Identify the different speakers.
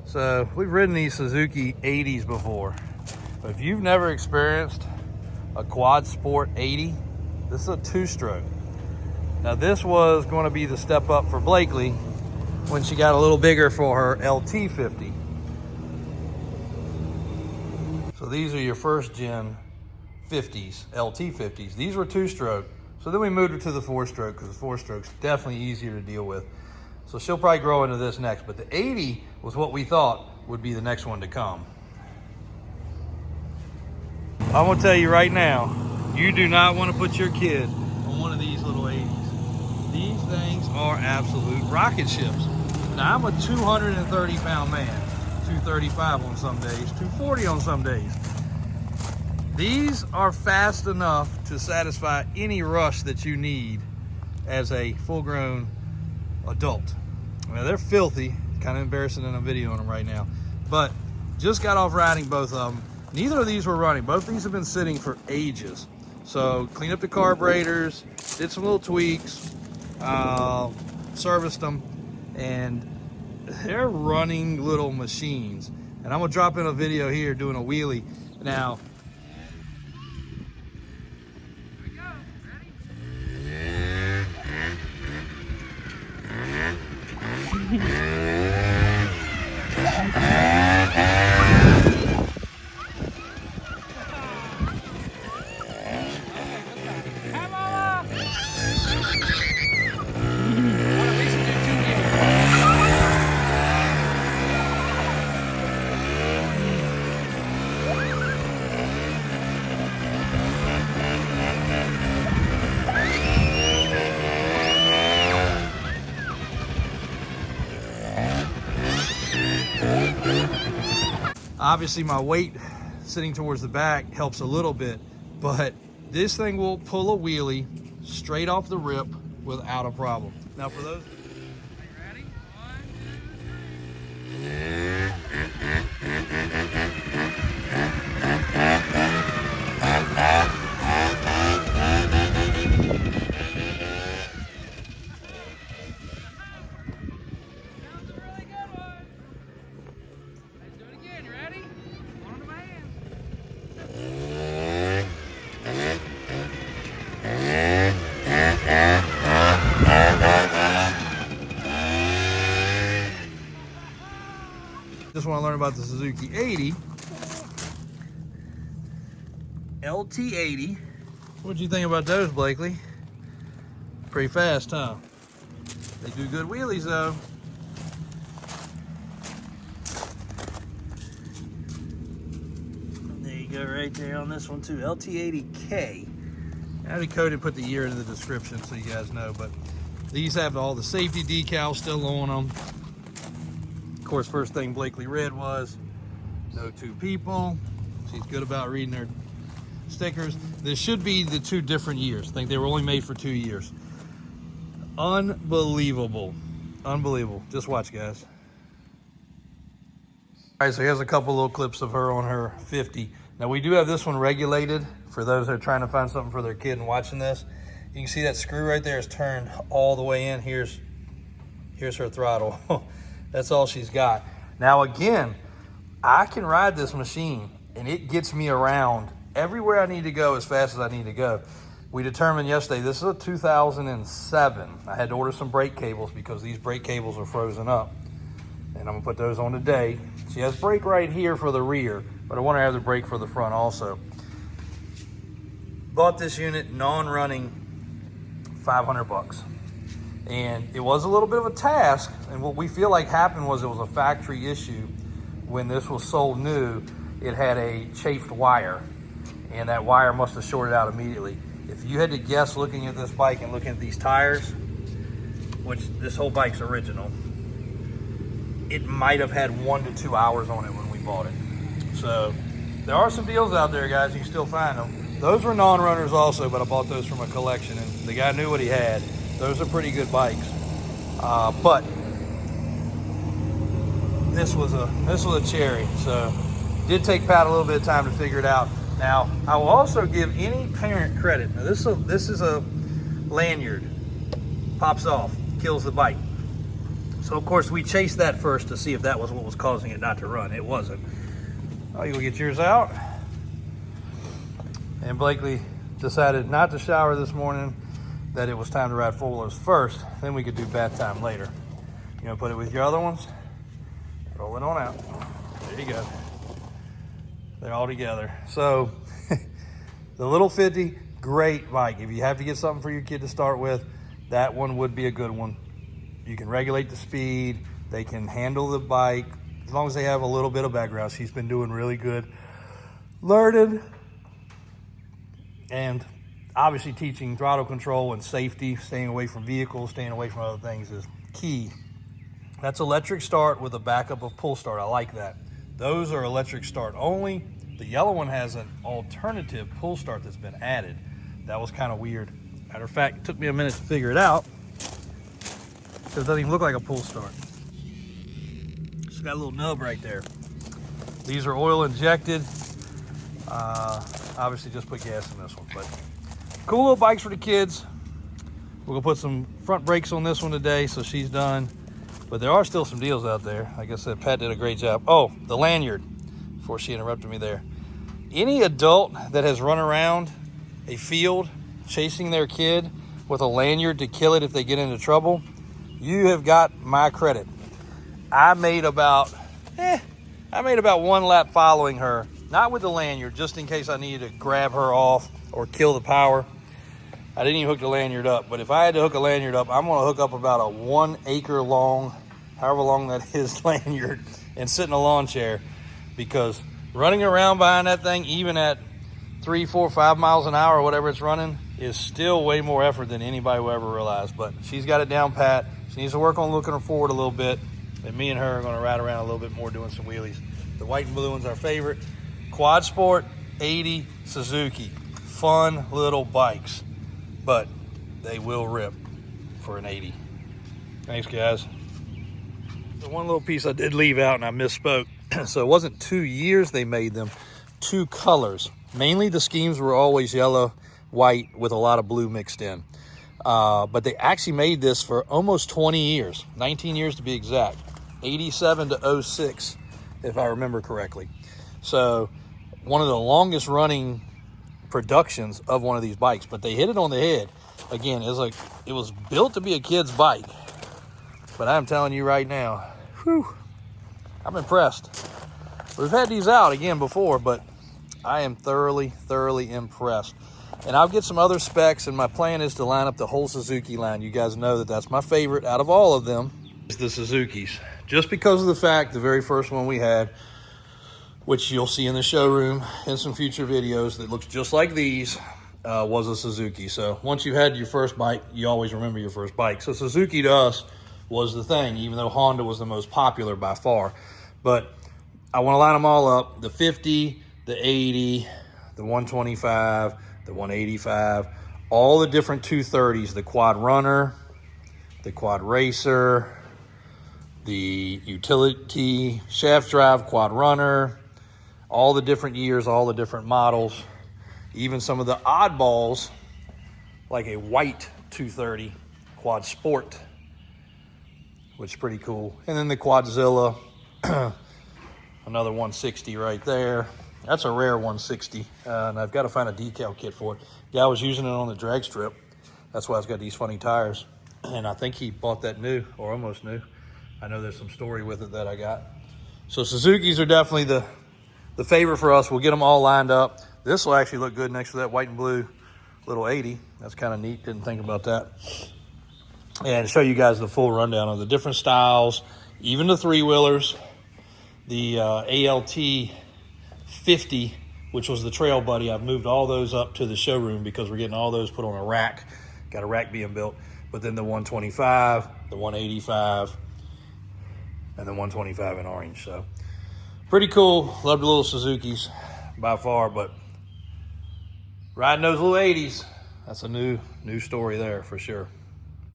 Speaker 1: So we've ridden these Suzuki 80s before, but if you've never experienced a QuadSport 80, this is a two-stroke. Now this was going to be the step up for Blakeley when she got a little bigger for her LT50. So these are your first gen 50s, LT50s. These were two-stroke. So then we moved her to the four-stroke because the four-stroke's definitely easier to deal with. So she'll probably grow into this next, but the 80 was what we thought would be the next one to come. I'm gonna tell you right now, you do not want to put your kid on one of these little 80s. These things are absolute rocket ships. Now I'm a 230-pound man, 235 on some days, 240 on some days. These are fast enough to satisfy any rush that you need as a full-grown adult. Now they're filthy, kind of embarrassing in a video on them right now, but just got off riding both of them. Neither of these were running. Both of these have been sitting for ages. So cleaned up the carburetors, did some little tweaks, serviced them, and they're running little machines. And I'm gonna drop in a video here doing a wheelie. Now, obviously my weight sitting towards the back helps a little bit, but this thing will pull a wheelie straight off the rip without a problem. Now for those, are you ready? Just want to learn about the Suzuki 80 LT80. What do you think about those, Blakeley? Pretty fast, huh? They do good wheelies though. There you go, right there on this one too. LT80K. I already coded, put the year in the description so you guys know, but these have all the safety decals still on them. Of course, first thing Blakeley read was no two people. She's good about reading her stickers. This should be the two different years. I think they were only made for 2 years. Unbelievable. Unbelievable. Just watch, guys. All right, so here's a couple little clips of her on her 50. Now we do have this one regulated for those that are trying to find something for their kid and watching this. You can see that screw right there is turned all the way in. Here's her throttle. That's all she's got. Now again, I can ride this machine and it gets me around everywhere I need to go as fast as I need to go. We determined yesterday, this is a 2007. I had to order some brake cables because these brake cables are frozen up. And I'm gonna put those on today. She has brake right here for the rear, but I want to have the brake for the front also. Bought this unit non-running, 500 bucks. And it was a little bit of a task, and what we feel like happened was it was a factory issue. When this was sold new, it had a chafed wire, and that wire must have shorted out immediately. If you had to guess looking at this bike and looking at these tires, which this whole bike's original, it might have had 1 to 2 hours on it when we bought it. So there are some deals out there, guys. You can still find them. Those were non-runners also, but I bought those from a collection, and the guy knew what he had. Those are pretty good bikes, but this was a cherry. So did take Pat a little bit of time to figure it out. Now I will also give any parent credit. Now this is a lanyard, pops off, kills the bike. So of course we chased that first to see if that was what was causing it not to run. It wasn't. Oh, you go get yours out. And Blakeley decided not to shower this morning, that it was time to ride four-wheelers first, then we could do bath time later. You know, put it with your other ones, roll it on out. There you go. They're all together. So the little 50, great bike. If you have to get something for your kid to start with, that one would be a good one. You can regulate the speed, they can handle the bike, as long as they have a little bit of background. She's been doing really good learning. And obviously teaching throttle control and safety, staying away from vehicles, staying away from other things is key. That's electric start with a backup of pull start. I like that. Those are electric start only. The yellow one has an alternative pull start that's been added. That was kind of weird. Matter of fact, it took me a minute to figure it out, because it doesn't even look like a pull start. It's got a little nub right there. These are oil injected. Obviously just put gas in this one, but cool little bikes for the kids. We're gonna put some front brakes on this one today, so she's done. But there are still some deals out there. Like I said, Pat did a great job. Oh, the lanyard, before she interrupted me there. Any adult that has run around a field chasing their kid with a lanyard to kill it if they get into trouble, you have got my credit. I made about one lap following her, not with the lanyard, just in case I needed to grab her off or kill the power. I didn't even hook the lanyard up, but if I had to hook a lanyard up, I'm gonna hook up about a 1 acre long, however long that is, lanyard, and sit in a lawn chair, because running around behind that thing, even at 3, 4, 5 miles an hour or whatever it's running, is still way more effort than anybody will ever realize. But she's got it down pat. She needs to work on looking her forward a little bit, and me and her are gonna ride around a little bit more doing some wheelies. The white and blue one's our favorite. QuadSport 80 Suzuki. Fun little bikes, but they will rip for an 80. Thanks, guys. The one little piece I did leave out and I misspoke. So it wasn't 2 years they made them, 2 colors. Mainly the schemes were always yellow, white with a lot of blue mixed in. But they actually made this for almost 20 years, 19 years to be exact, 87 to 06, if I remember correctly. So one of the longest running productions of one of these bikes, but they hit it on the head. Again, it was built to be a kid's bike, but I'm telling you right now, whew, I'm impressed. We've had these out again before, but I am thoroughly impressed. And I'll get some other specs, and my plan is to line up the whole Suzuki line. You guys know that that's my favorite out of all of them, is the Suzukis. Just because of the fact, the very first one we had, which you'll see in the showroom in some future videos, that looks just like these, was a Suzuki. So once you had your first bike, you always remember your first bike. So Suzuki to us was the thing, even though Honda was the most popular by far. But I want to line them all up: the 50, the 80, the 125, the 185, all the different 230s, the Quad Runner, the Quad Racer, the utility shaft drive Quad Runner, all the different years, all the different models, even some of the oddballs, like a white 230 QuadSport, which is pretty cool. And then the Quadzilla, another 160 right there. That's a rare 160, and I've got to find a decal kit for it. Guy was using it on the drag strip. That's why it's got these funny tires. And I think he bought that new, or almost new. I know there's some story with it that I got. So Suzukis are definitely the favorite for us. We'll get them all lined up. This will actually look good next to that white and blue little 80. That's kind of neat. Didn't think about that. And show you guys the full rundown of the different styles, even the 3-wheelers, the ALT 50, which was the trail buddy. I've moved all those up to the showroom because we're getting all those put on a rack. Got a rack being built. But then the 125, the 185, and the 125 in orange. So pretty cool. Love the little Suzukis by far, but riding those little 80s, that's a new story there for sure.